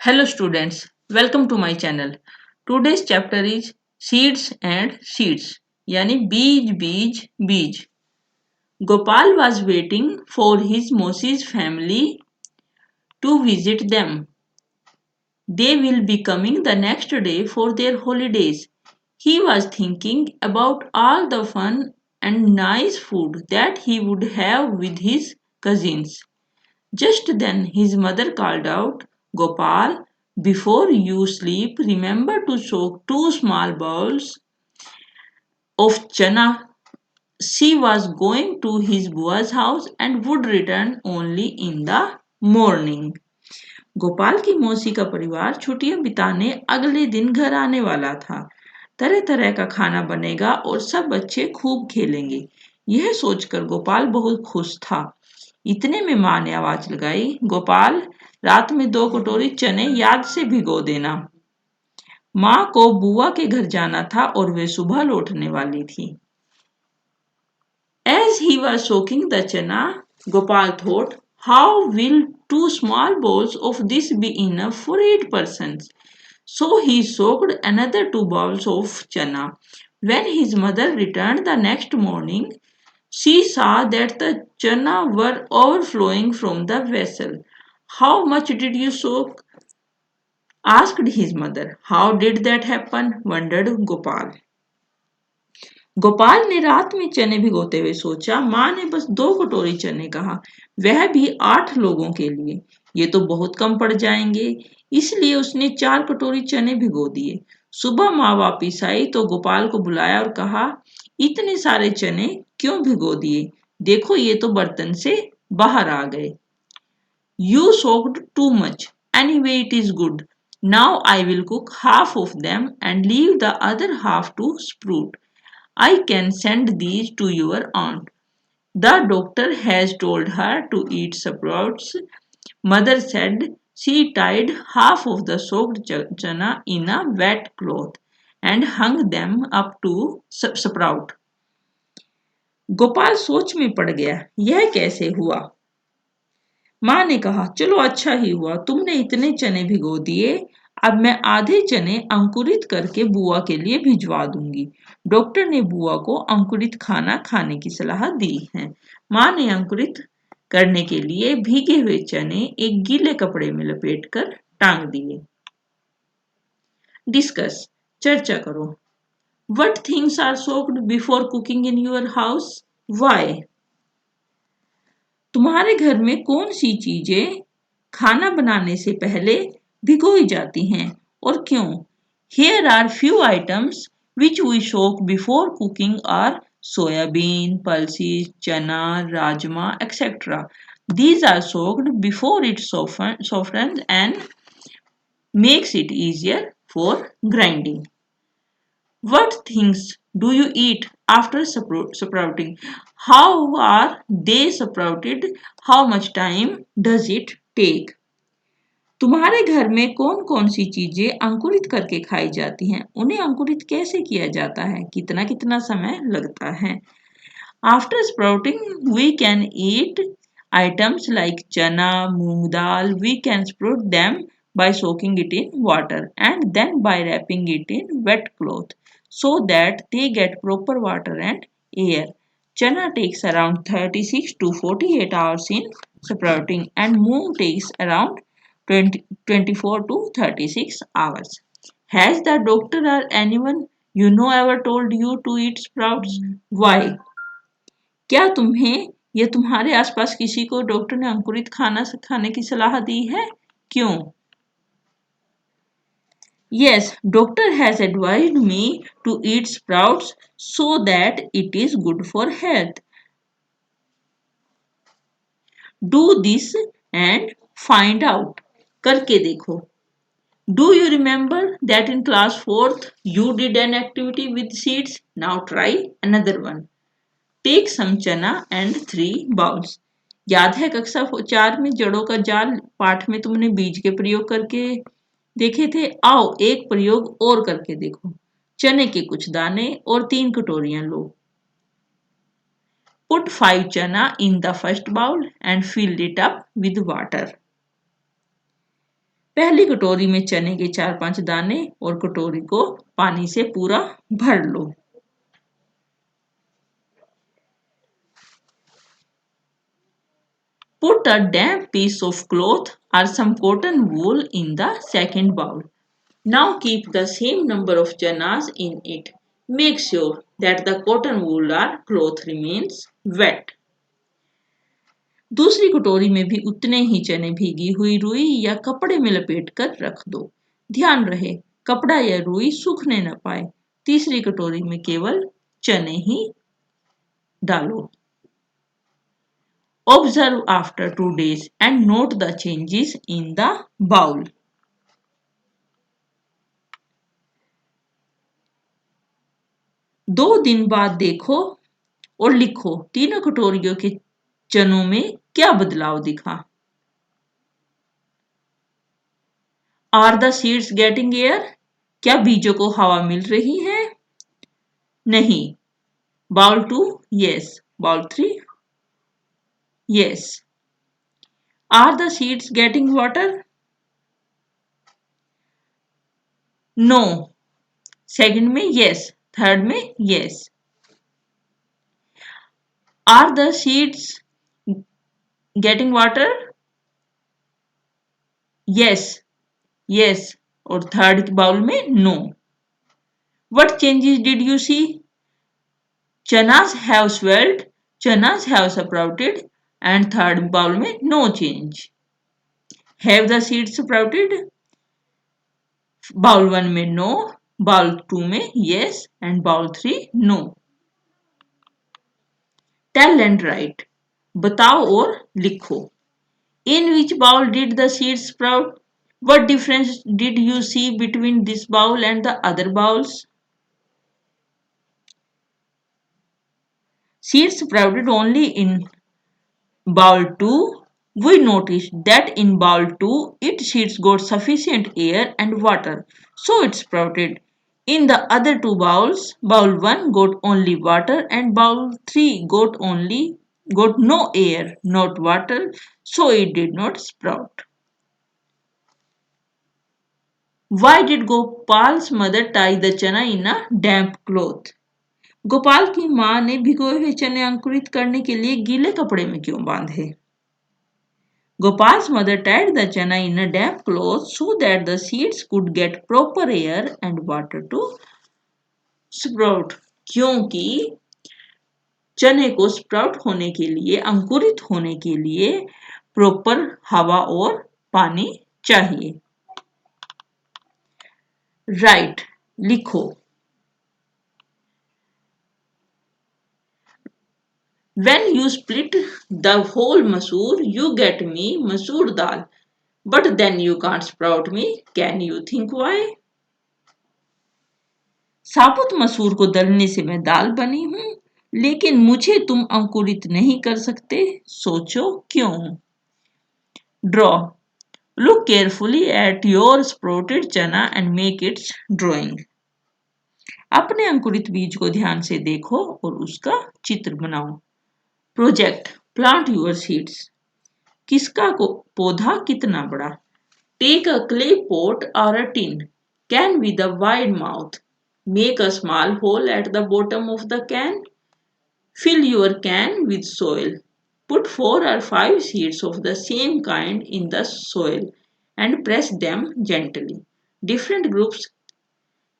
Hello students, welcome to my channel. Today's chapter is Seeds and Seeds यानी बीज बीज बीज. Gopal was waiting for his Mosi's family to visit them. They will be coming the next day for their holidays. He was thinking about all the fun and nice food that he would have with his cousins. Just then his mother called out, Gopal, before you sleep, remember to soak two small bowls of chana. She was going to his bua's house and would return only in the morning. Gopal की मौसी का परिवार छुट्टियां बिताने अगले दिन घर आने वाला था. तरह तरह का खाना बनेगा और सब बच्चे खूब खेलेंगे. यह सोचकर गोपाल बहुत खुश था. इतने में माँ ने आवाज लगाई, गोपाल, रात में 2 कटोरी चने याद से भिगो देना. माँ को बुआ के घर जाना था और वे सुबह लौटने वाली थी. As he was soaking the chana, Gopal thought, how will 2 small bowls of this be enough for 8 persons? So he soaked another 2 bowls of chana. When his mother returned the next morning, she saw that the chana were overflowing from the vessel. How much did you soak? Asked his mother. How did that happen? Wondered Gopal. Gopal ने रात में चने भिगोते हुए सोचा. माँ ने बस 2 कटोरी चने कहा, वह भी 8 लोगों के लिए. ये तो बहुत कम पड़ जाएंगे. इसलिए उसने 4 कटोरी चने भिगो दिए. सुबह माँ वापिस आई तो गोपाल को बुलाया और कहा, इतने सारे चने क्यों भिगो दिए? देखो ये तो बर्तन से बाहर आ गए. You soaked too much. Anyway, it is good. Now I will cook half of them and leave the other half to sprout. I can send these to your aunt. The doctor has told her to eat sprouts. Mother said she tied half of the soaked chana in a wet cloth and hung them up to sprout. Gopal सोच में पड़ गया. यह कैसे हुआ? माँ ने कहा, चलो अच्छा ही हुआ, तुमने इतने चने भिगो दिए. अब मैं आधे चने अंकुरित करके बुआ के लिए भिजवा दूंगी. डॉक्टर ने बुआ को अंकुरित खाना खाने की सलाह दी है. माँ ने अंकुरित करने के लिए भीगे हुए चने एक गीले कपड़े में लपेटकर टांग दिए. डिस्कस, चर्चा करो. What things are soaked before cooking in your house? Why? तुम्हारे घर में कौन सी चीजें खाना बनाने से पहले भिगोई जाती हैं और क्यों? Here are few items which we soak before cooking are soybean, pulses, chana, rajma, etc. These are soaked before it softens and makes it easier for grinding. What things do you eat after sprouting? How are they sprouted? How much time does it take? तुम्हारे घर में कौन कौन सी चीजें अंकुरित करके खाई जाती हैं? उन्हें अंकुरित कैसे किया जाता है? कितना कितना समय लगता है? After sprouting, we can eat items like chana, moong dal. We can sprout them by soaking it in water and then by wrapping it in wet cloth so that they get proper water and air. Chana takes around 36 to 48 hours in sprouting and moong takes around 24 to 36 hours. Has the doctor or anyone you know ever told you to eat sprouts? Why? क्या तुम्हें या तुम्हारे आसपास किसी को doctor ने अंकुरित खाना खाने की सलाह दी है? क्यों? Yes, doctor has advised me to eat sprouts so that it is good for health. Do this and find out. करके देखो. Do you remember that in class 4th you did an activity with seeds? Now try another one. Take some chana and 3 bowls. याद है कक्षा 4 में जड़ों का जाल पाठ में तुमने बीज के प्रयोग करके देखे थे. आओ एक प्रयोग और करके देखो. चने के कुछ दाने और 3 कटोरियां लो. Put 5 chana in the first bowl and fill it up with water. पहली कटोरी में चने के 4-5 दाने और कटोरी को पानी से पूरा भर लो। Put a damp piece of cloth or some cotton wool in the second bowl. Now keep the same number of chanas in it. Make sure that the cotton wool or cloth remains wet. दूसरी कटोरी में भी उतने ही चने भीगी हुई रुई या कपड़े में लपेट कर रख दो। ध्यान रहे कपड़ा या रुई सूखने न पाए। तीसरी कटोरी में केवल चने ही डालो। Observe after 2 days and note the changes in the bowl. दो दिन बाद देखो और लिखो तीनों कटोरियों के चनों में क्या बदलाव दिखा। Are the seeds getting air? क्या बीजों को हवा मिल रही है? नहीं। Bowl 2, yes. Bowl 3, yes. Are the seeds getting water? No. Second में yes. Third में yes. Are the seeds getting water? Yes. Yes. और थर्ड बाउल में no. What changes did you see? Chanas have swelled, chanas have sprouted, and third bowl में no change. Have the seeds sprouted? Bowl 1 में no, bowl 2 में yes, and bowl 3 no. Tell and write. बताओ और लिखो. In which bowl did the seeds sprout? What difference did you see between this bowl and the other bowls? Seeds sprouted only in bowl 2. We noticed that in bowl 2, its seeds got sufficient air and water, so it sprouted. In the other two bowls, bowl 1 got only water and bowl 3 got no air, not water, so it did not sprout. Why did Gopal's mother tie the chana in a damp cloth? Gopal की मां ने भिगोए हुए चने अंकुरित करने के लिए गीले कपड़े में क्यों बांधे? Gopal's mother tied the chana in a damp cloth so that the seeds could get proper air and water to sprout. क्योंकि चने को स्प्राउट होने के लिए अंकुरित होने के लिए प्रॉपर हवा और पानी चाहिए। राइट लिखो। When you split the whole masoor, you get me masoor dal. But then you can't sprout me. Can you think why? साबुत मसूर को दलने से मैं दाल बनी हूं, लेकिन मुझे तुम अंकुरित नहीं कर सकते। सोचो क्यों? Draw. Look carefully at your sprouted chana and make its drawing. अपने अंकुरित बीज को ध्यान से देखो और उसका चित्र बनाओ। Project plant your seeds. किसका पौधा कितना बड़ा? टेक अ क्ले पॉट और a tin, can with a wide mouth, make a small hole at the bottom of the can, fill your can with soil, put 4 or 5 seeds of the same kind in the soil and press them gently. Different groups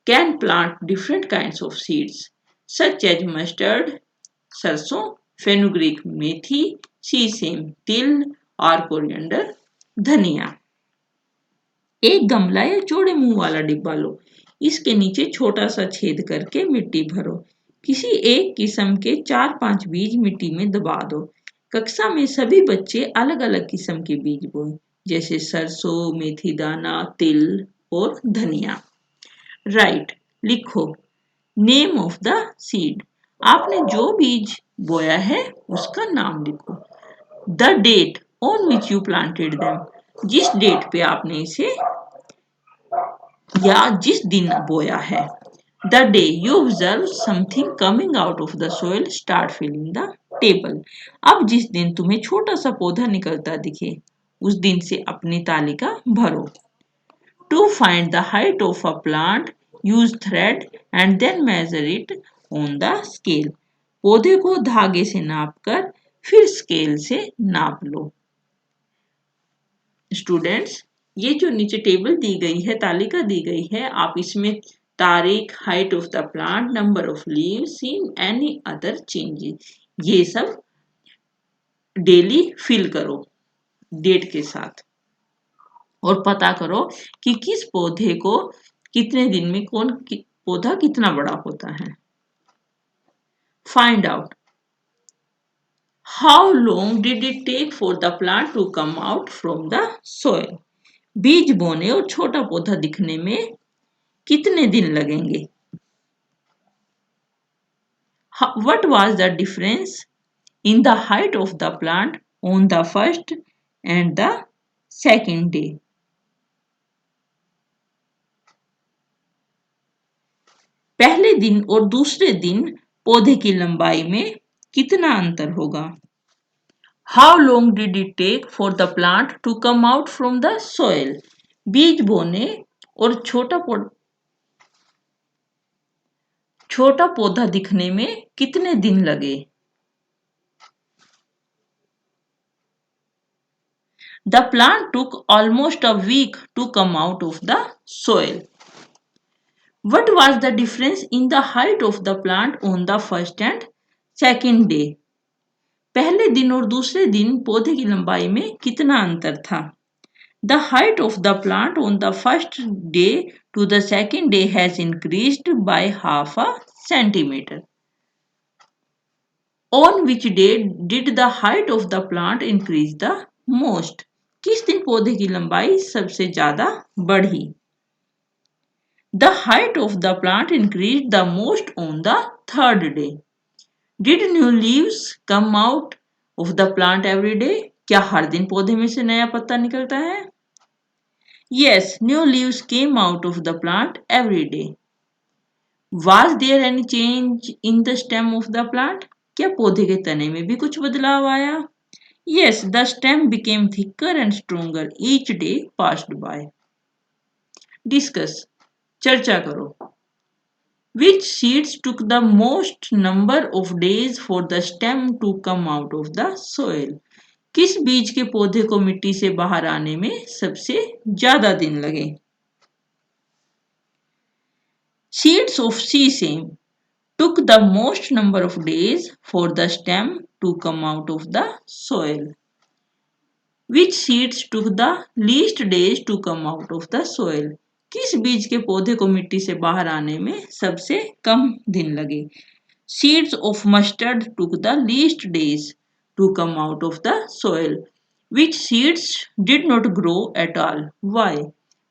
can plant different kinds of seeds such as mustard, सरसों, fenugreek मेथी, sesame तिल और coriander धनिया। एक गमला या चौड़े मुंह वाला डिब्बा लो। इसके नीचे छोटा सा छेद करके मिट्टी भरो। किसी एक किस्म के 4-5 बीज मिट्टी में दबा दो। कक्षा में सभी बच्चे अलग अलग किस्म के बीज बोए, जैसे सरसों, मेथी दाना, तिल और धनिया। राइट लिखो। Name of the seed. आपने जो बीज बोया है उसका नाम लिखो। The date on which you planted them. जिस डेट पे आपने इसे या जिस दिन बोया है। The day you observe something coming out of the soil start filling the table. अब जिस दिन तुम्हें छोटा सा पौधा निकलता दिखे उस दिन से अपनी तालिका भरो। To find the height of a plant, use thread and then measure it on the scale. पौधे को धागे से नापकर फिर स्केल से नाप लो। स्टूडेंट्स, ये जो नीचे टेबल दी गई है, तालिका दी गई है, आप इसमें तारीख, height of the plant, number of leaves, in any other changes, ये सब डेली फिल करो डेट के साथ और पता करो कि किस पौधे को कितने दिन में कौन पौधा कितना बड़ा होता है। Find out how long did it take for the plant to come out from the soil. बीज बोने और छोटा पौधा दिखने में कितने दिन लगेंगे। What was the difference in the height of the plant on the first and the second day? पहले दिन और दूसरे दिन पौधे की लंबाई में कितना अंतर होगा। How long did it take for the plant to come out from the soil? बीज बोने और छोटा पौधा दिखने में कितने दिन लगे। The plant took almost a week to come out of the soil. What was the difference in the height of the plant on the first and second day? पहले दिन और दूसरे दिन पौधे की लंबाई में कितना अंतर था। The height of the plant on the first day to the second day has increased by half a centimeter. On which day did the height of the plant increase the most? किस दिन पौधे की लंबाई सबसे ज्यादा बढ़ी। The height of the plant increased the most on the third day. Did new leaves come out of the plant every day? क्या हर दिन पौधे में से नया पत्ता निकलता है। Yes, new leaves came out of the plant every day. Was there any change in the stem of the plant? क्या पौधे के तने में भी कुछ बदलाव आया। Yes, the stem became thicker and stronger each day passed by. Discuss. चर्चा करो। Which seeds took the most number of days for the stem to come out of the soil? किस बीज के पौधे को मिट्टी से बाहर आने में सबसे ज्यादा दिन लगे। Seeds of sesame took the most number of days for the stem to come out of the soil. Which seeds took the least days to come out of the soil? किस बीज के पौधे को मिट्टी से बाहर आने में सबसे कम दिन लगे। Seeds of mustard took the least days to come out of the soil. Which seeds did not grow at all? Why?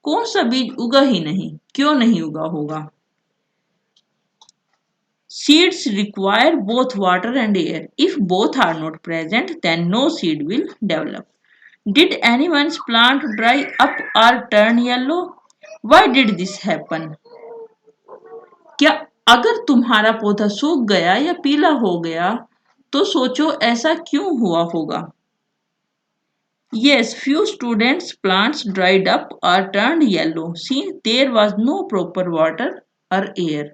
कौन सा बीज उगा ही नहीं, क्यों नहीं उगा होगा। Seeds require both water and air. If both are not present, then no seed will develop. Did anyone's plant dry up or turn yellow? Why did this happen? क्या अगर तुम्हारा पौधा सूख गया या पीला हो गया तो सोचो ऐसा क्यों हुआ होगा। Yes, few students' plants dried up or turned yellow since there was no proper water or air.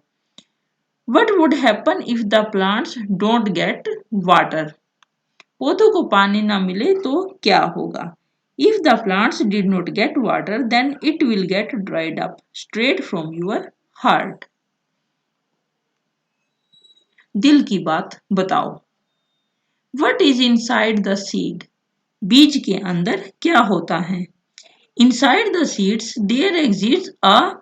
What would happen if the plants don't get water? पौधों को पानी ना मिले तो क्या होगा। If the plants did not get water, then it will get dried up straight from your heart. दिल की बात बताओ। What is inside the seed? बीज के अंदर क्या होता है। Inside the seeds there exists a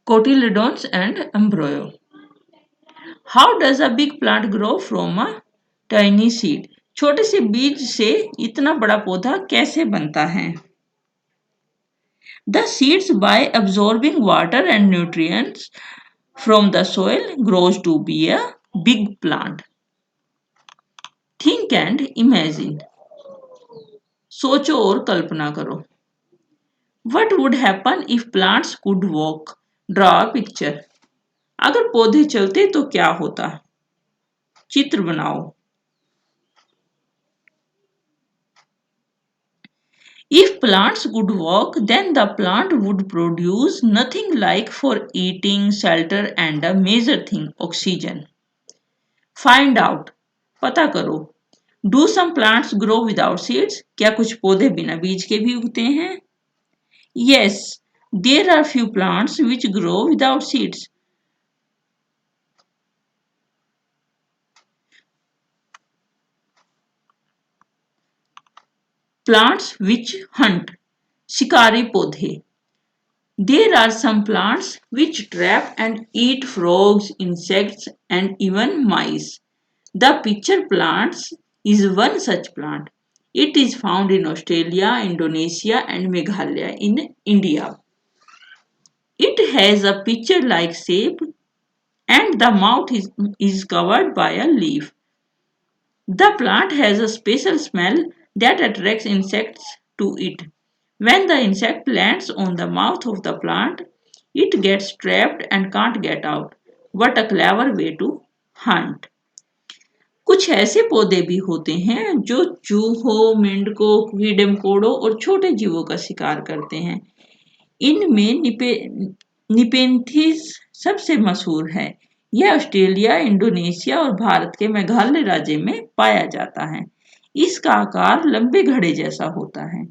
cotyledons and embryo. How does a big plant grow from a tiny seed? छोटे से बीज से इतना बड़ा पौधा कैसे बनता है। The seeds, by absorbing water and nutrients from the soil, grows to be a big plant. Think and imagine. सोचो और कल्पना करो। What would happen if plants could walk? Draw a picture. अगर पौधे चलते तो क्या होता। चित्र बनाओ। If plants could walk, then the plant would produce nothing like for eating, shelter, and a major thing, oxygen. Find out. पता करो. Do some plants grow without seeds? क्या कुछ पौधे बिना बीज के भी उगते हैं? Yes, there are few plants which grow without seeds. Plants which hunt. शिकारी पौधे. There are some plants which trap and eat frogs, insects, and even mice. The pitcher plants is one such plant. It is found in Australia, Indonesia, and Meghalaya in India. It has a pitcher-like shape and the mouth is covered by a leaf. The plant has a special smell that attracts insects to it. When the insect lands on the mouth of the plant, it gets trapped and can't get out. What a clever way to hunt! कुछ ऐसे पौधे भी होते हैं जो चूहों, मेंढकों, कीड़े मकोड़ों और छोटे जीवों का शिकार करते हैं. इनमें निपेंथिस सबसे मशहूर है. यह ऑस्ट्रेलिया, इंडोनेशिया और भारत के मेघालय राज्य में पाया जाता है. इसका आकार लंबे घड़े जैसा होता है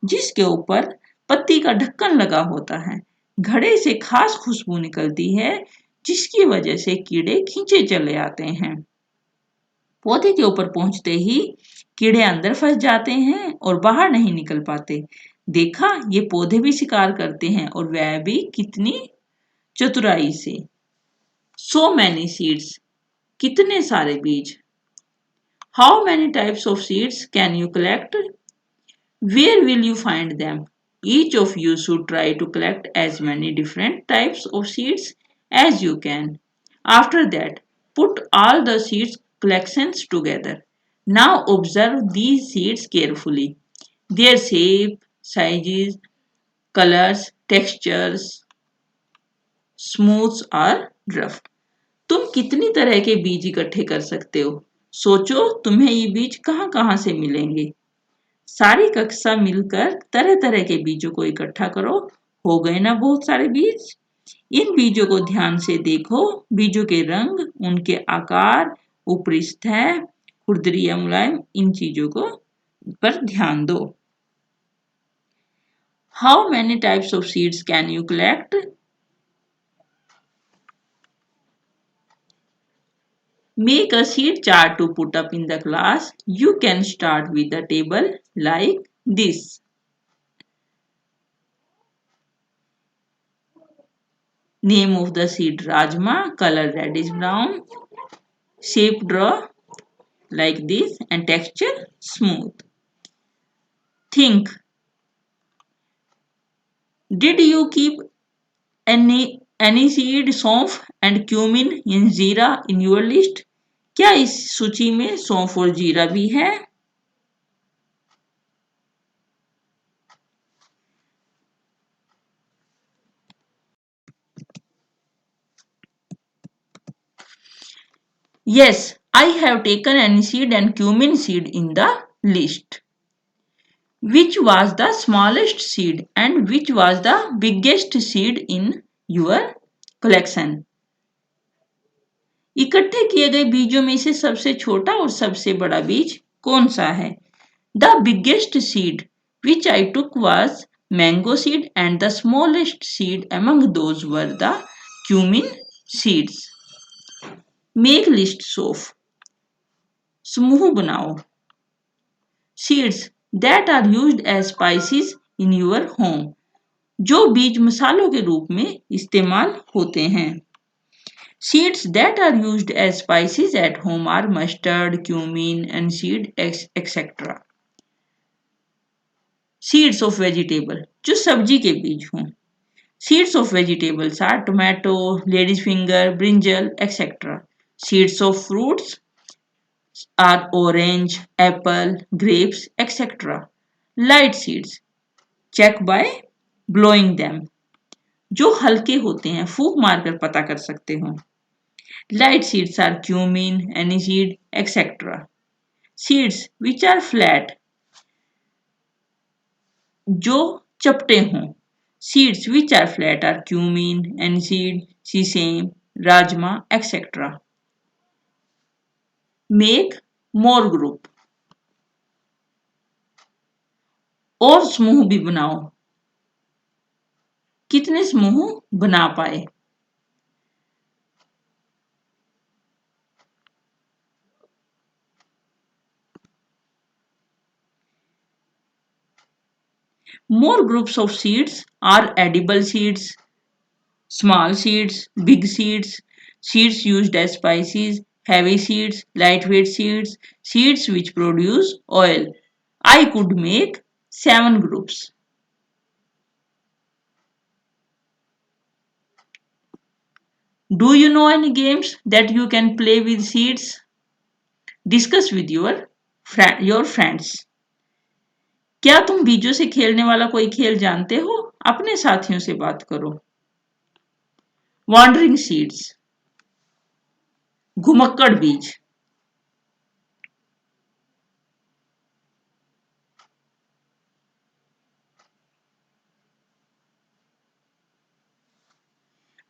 जिसके ऊपर पत्ती का ढक्कन लगा होता है. घड़े से खास खुशबू निकलती है जिसकी वजह से कीड़े खींचे चले आते हैं. पौधे के ऊपर पहुंचते ही कीड़े अंदर फंस जाते हैं और बाहर नहीं निकल पाते. देखा, ये पौधे भी शिकार करते हैं और वह भी कितनी चतुराई से. So many seeds. कितने सारे बीज. How many types of seeds can you collect? Where will you find them? Each of you should try to collect as many different types of seeds as you can. After that, put all the seeds collections together. Now observe these seeds carefully. Their shape, sizes, colors, textures, smooth or rough. तुम कितनी तरह के बीज इकट्ठे कर सकते हो? सोचो तुम्हें ये बीज कहाँ कहाँ से मिलेंगे. सारी कक्षा मिलकर तरह तरह के बीजों को इकट्ठा करो. हो गए ना बहुत सारे बीज. इन बीजों को ध्यान से देखो. बीजों के रंग, उनके आकार, ऊपरी सतह, खुरदरी या मुलायम, इन चीजों को पर ध्यान दो. How many types of seeds can you collect? Make a seed chart to put up in the class. You can start with a table like this. Name of the seed Rajma, color reddish brown, shape draw like this and texture smooth. Think, did you keep any seed सौंफ and cumin in जीरा in your list? क्या इस सूची में सौंफ और जीरा भी है? Yes, I have taken aniseed and cumin seed in the list. Which was the smallest seed and which was the biggest seed in your collection? इकट्ठे किए गए बीजों में से सबसे छोटा और सबसे बड़ा बीज कौन सा है? The biggest seed which I took was mango seed and the smallest seed among those were the cumin seeds. Make lists of. समूह बनाओ. Seeds that are used as spices in your home. जो बीज मसालों के रूप में इस्तेमाल होते हैं. Seeds that are used as spices at home are mustard, cumin, aniseed, etc. Seeds of vegetable, जो सब्जी के बीज हों. Seeds of vegetables are tomato, lady's finger, brinjal, etc. Seeds of fruits are orange, apple, grapes, etc. Light seeds. Check by blowing them. जो हल्के होते हैं, फूंक मारकर पता कर सकते हो. Light seeds are cumin, aniseed, etc. Seeds which are flat. जो चपटे हों. Seeds which are flat are cumin, aniseed, sesame, rajma, etc. Make more group. और समूह भी बनाओ. कितने समूह बना पाए? More groups of seeds are edible seeds, small seeds, big seeds, seeds used as spices, heavy seeds, lightweight seeds, seeds which produce oil. I could make 7 groups. Do you know any games that you can play with seeds? Discuss with your friends. क्या तुम बीजों से खेलने वाला कोई खेल जानते हो? अपने साथियों से बात करो. Wandering seeds. घुमक्कड़ बीज.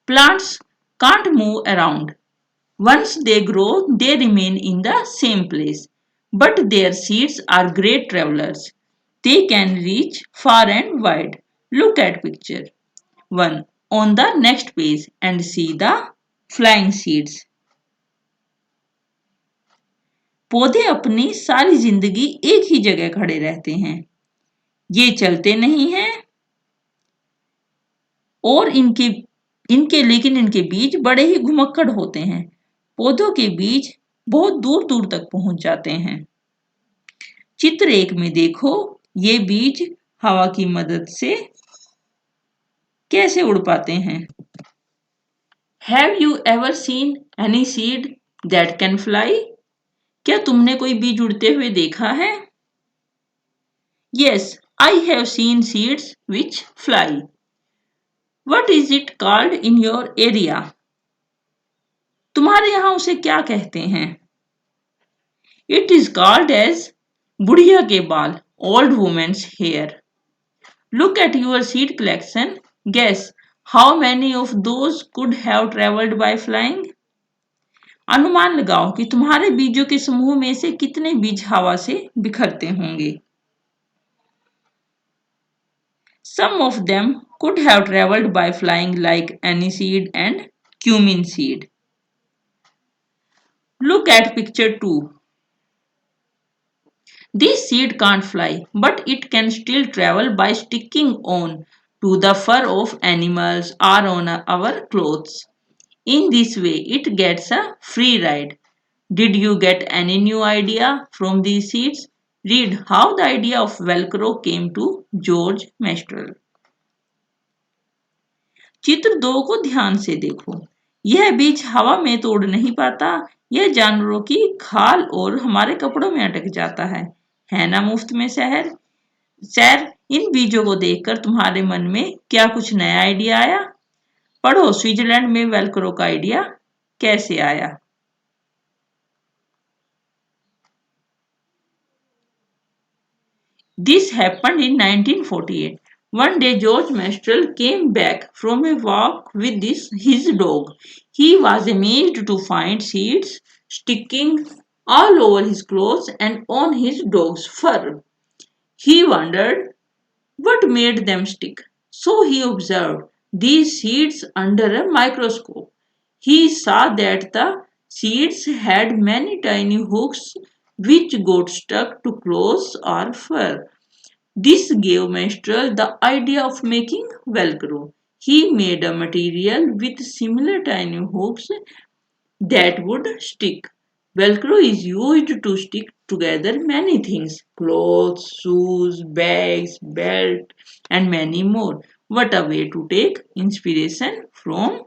Plants can't move around. Once they grow, they remain in the same place. But their seeds are great travelers. They can reach far and wide. Look at picture 1 on the next page and see the flying seeds. पौधे अपनी सारी जिंदगी एक ही जगह खड़े रहते हैं. ये चलते नहीं हैं और इनके बीज बड़े ही घुमक्कड़ होते हैं. पौधों के बीज बहुत दूर दूर तक पहुंच जाते हैं. चित्र 1 में देखो ये बीज हवा की मदद से कैसे उड़ पाते हैं. Have you ever seen any seed that can fly? क्या तुमने कोई बीज उड़ते हुए देखा है? Yes, I have seen seeds which fly. What is it called in your area? तुम्हारे यहाँ उसे क्या कहते हैं? It is called as बुढ़िया के बाल, old woman's hair. Look at your seed collection. Guess how many of those could have traveled by flying? अनुमान लगाओ कि तुम्हारे बीजों के समूह में से कितने बीज हवा से बिखरते होंगे. Some of them could have traveled by flying like aniseed and cumin seed. Look at picture 2. This seed can't fly, but it can still travel by sticking on to the fur of animals or on our clothes. In this way, it gets a free ride. Did you get any new idea from these seeds? Read how the idea of Velcro came to George Mestrel. चित्र 2 को ध्यान से देखो. यह बीज हवा में तो उड़ नहीं पाता. यह जानवरों की खाल और हमारे कपड़ों में अटक जाता है ना मुफ्त में शहर. सैर, इन बीजों को देखकर तुम्हारे मन में क्या कुछ नया आइडिया आया? पढ़ो स्विट्जरलैंड में वेलक्रो का आइडिया कैसे आया. This happened in 1948. One day George Mestrel came back from a walk with his dog. He was amazed to find seeds sticking all over his clothes and on his dog's fur. He wondered what made them stick. So he observed these seeds under a microscope. He saw that the seeds had many tiny hooks which got stuck to clothes or fur. This gave Mestral the idea of making Velcro. He made a material with similar tiny hooks that would stick. Velcro is used to stick together many things: clothes, shoes, bags, belt, and many more. What a way to take inspiration from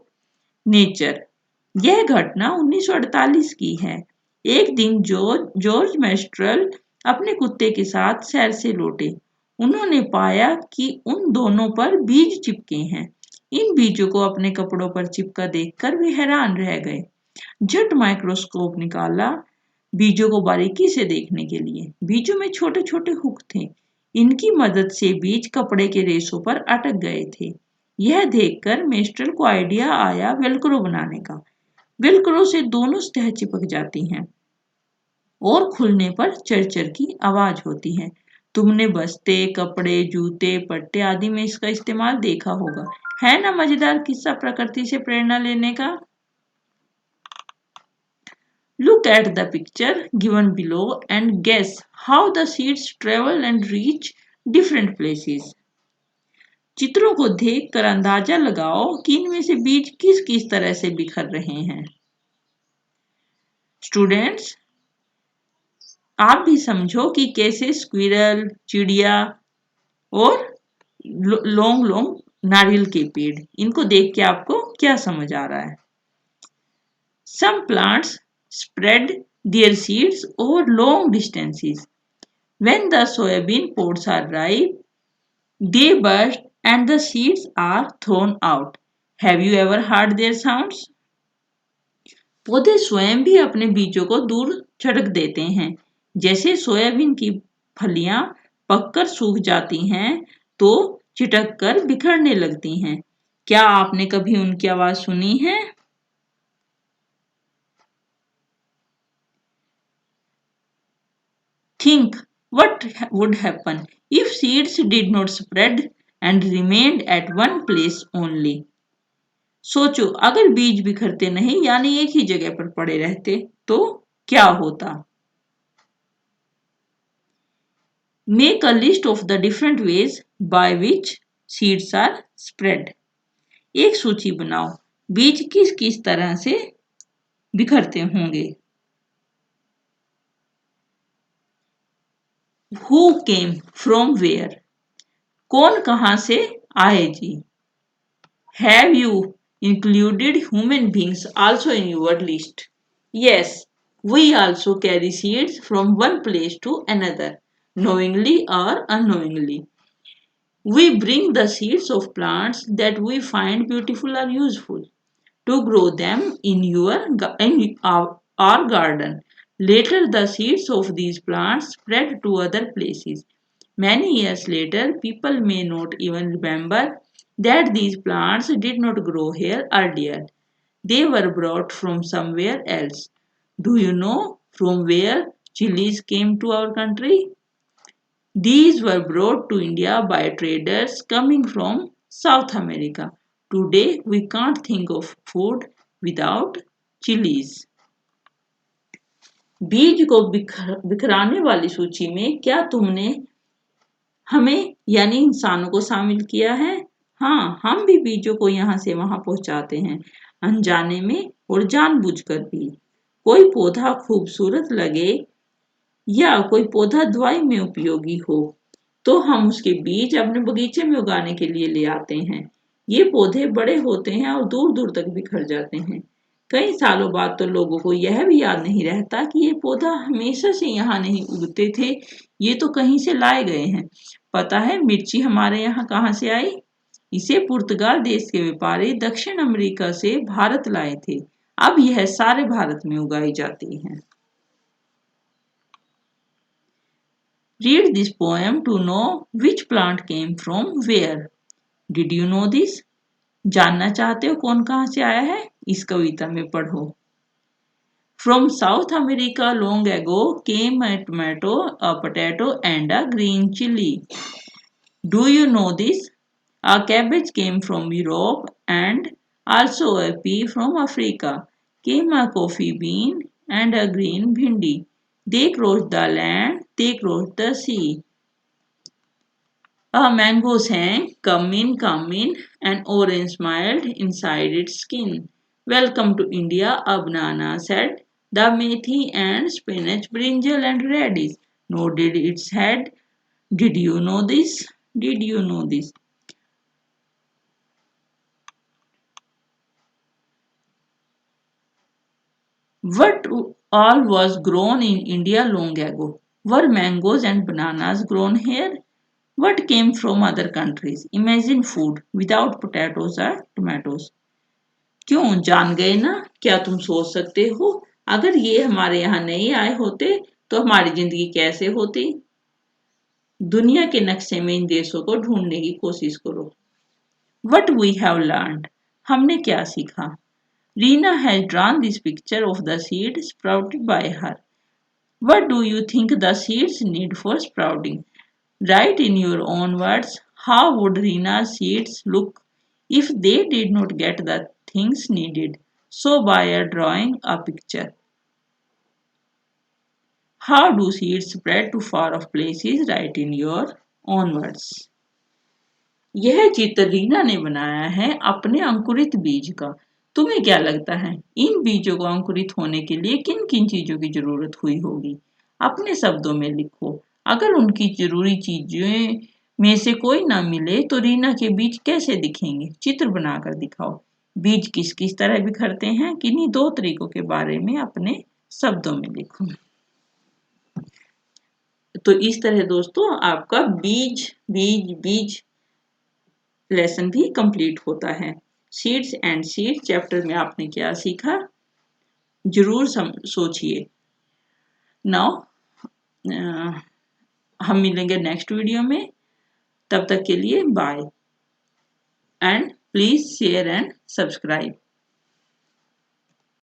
nature. यह घटना 1948 की है. एक दिन George menstrual अपने कुत्ते के साथ सैर से लौटे. उन्होंने पाया कि उन दोनों पर बीज चिपके हैं. इन बीजों को अपने कपड़ों पर चिपका देखकर वे हैरान रह गए. झट माइक्रोस्कोप निकाला बीजों को बारीकी से देखने के लिए. बीजों में छोटे छोटे हुक थे. इनकी मदद से बीज कपड़े के रेशों पर अटक गए थे। यह देखकर मेस्टर को आइडिया आया वेलक्रो बनाने का। वेलक्रो से दोनों सतह चिपक जाती हैं और खुलने पर चरचर की आवाज होती है। तुमने बस्ते, कपड़े, जूते, पट्टे आदि में इसका इस्तेमाल देखा होगा। है ना मजेदार किस्सा प्रकृति से प्रेरणा लेने का? Look at the picture given below and guess how the seeds travel and reach different places. चित्रों को देखकर अंदाजा लगाओ कि इनमें से बीज किस किस तरह से बिखर रहे हैं। स्टूडेंट्स, आप भी समझो कि कैसे स्क्विरल, चिड़िया और लॉन्ग लॉन्ग नारियल के पेड़, इनको देख के आपको क्या समझ आ रहा है? Some plants spread their seeds over long distances. When the soybean pods are ripe, they burst and the seeds are thrown out. Have you ever heard their sounds? पौधे स्वयं भी अपने बीजों को दूर छिड़क देते हैं। जैसे सोयाबीन की फलियां पककर सूख जाती हैं तो चिटक कर बिखरने लगती हैं। क्या आपने कभी उनकी आवाज सुनी है? Think what would happen if seeds did not spread and remained at one place only. सोचो अगर बीज बिखरते नहीं यानी एक ही जगह पर पड़े रहते तो क्या होता? Make a list of the different ways by which seeds are spread. एक सूची बनाओ बीज किस किस तरह से बिखरते होंगे। Who came from where? कौन कहां से आए जी? Have you included human beings also in your list? Yes, we also carry seeds from one place to another, knowingly or unknowingly. We bring the seeds of plants that we find beautiful or useful to grow them in our garden. Later, the seeds of these plants spread to other places. Many years later, people may not even remember that these plants did not grow here earlier. They were brought from somewhere else. Do you know from where chilies came to our country? These were brought to India by traders coming from South America. Today, we can't think of food without chilies. बीज को बिखराने वाली सूची में क्या तुमने हमें यानी इंसानों को शामिल किया है? हाँ, हम भी बीजों को यहाँ से वहां पहुंचाते हैं, अनजाने में और जानबूझकर भी। कोई पौधा खूबसूरत लगे या कोई पौधा दवाई में उपयोगी हो तो हम उसके बीज अपने बगीचे में उगाने के लिए ले आते हैं। ये पौधे बड़े होते हैं और दूर दूर तक बिखर जाते हैं। कई सालों बाद तो लोगों को यह भी याद नहीं रहता कि ये पौधा हमेशा से यहाँ नहीं उगते थे, ये तो कहीं से लाए गए हैं। पता है मिर्ची हमारे यहाँ कहाँ से आई? इसे पुर्तगाल देश के व्यापारी दक्षिण अमेरिका से भारत लाए थे। अब यह सारे भारत में उगाई जाती है। Read this poem to know which plant came from where. Did you know this? जानना चाहते हो कौन कहां से आया है? इस कविता में पढ़ो। From South America long ago came a tomato, a potato and a green chili. Do you know this? A cabbage came from Europe and also a pea from Africa. Came a coffee bean and a green bhindi. They crossed the land, they crossed the sea. A mango sang, come in, an orange smiled inside its skin. Welcome to India, a banana said. The methi and spinach, brinjal and radish nodded its head. Did you know this? Did you know this? What all was grown in India long ago? Were mangoes and bananas grown here? What came from other countries? Imagine food without potatoes or tomatoes. क्यों जान गए ना? क्या तुम सोच सकते हो अगर ये हमारे यहाँ नहीं आए होते तो हमारी जिंदगी कैसे होती? दुनिया के नक्शे में इन देशों को ढूंढने की कोशिश करो। What we have learned, हमने क्या सीखा? Reena has drawn this picture of the seed sprouted by her. What do you think the seeds need for sprouting? Write in your own words, how would Reena's seeds look if they did not get the things needed? So by drawing a picture. How do seeds spread to far off places? Write in your own words. यह चित्र रीना ने बनाया है अपने अंकुरित बीज का। तुम्हें क्या लगता है इन बीजों को अंकुरित होने के लिए किन किन चीजों की जरूरत हुई होगी? अपने शब्दों में लिखो। अगर उनकी जरूरी चीजें में से कोई ना मिले तो रीना के बीज कैसे दिखेंगे? चित्र बनाकर दिखाओ। बीज किस किस तरह बिखरते हैं? किन्हीं दो तरीकों के बारे में अपने शब्दों में लिखो। तो इस तरह दोस्तों आपका बीज बीज बीज लेसन भी कंप्लीट होता है। सीड्स एंड सीड चैप्टर में आपने क्या सीखा जरूर सोचिए। नाउ हम मिलेंगे नेक्स्ट वीडियो में। तब तक के लिए bye and please share and subscribe.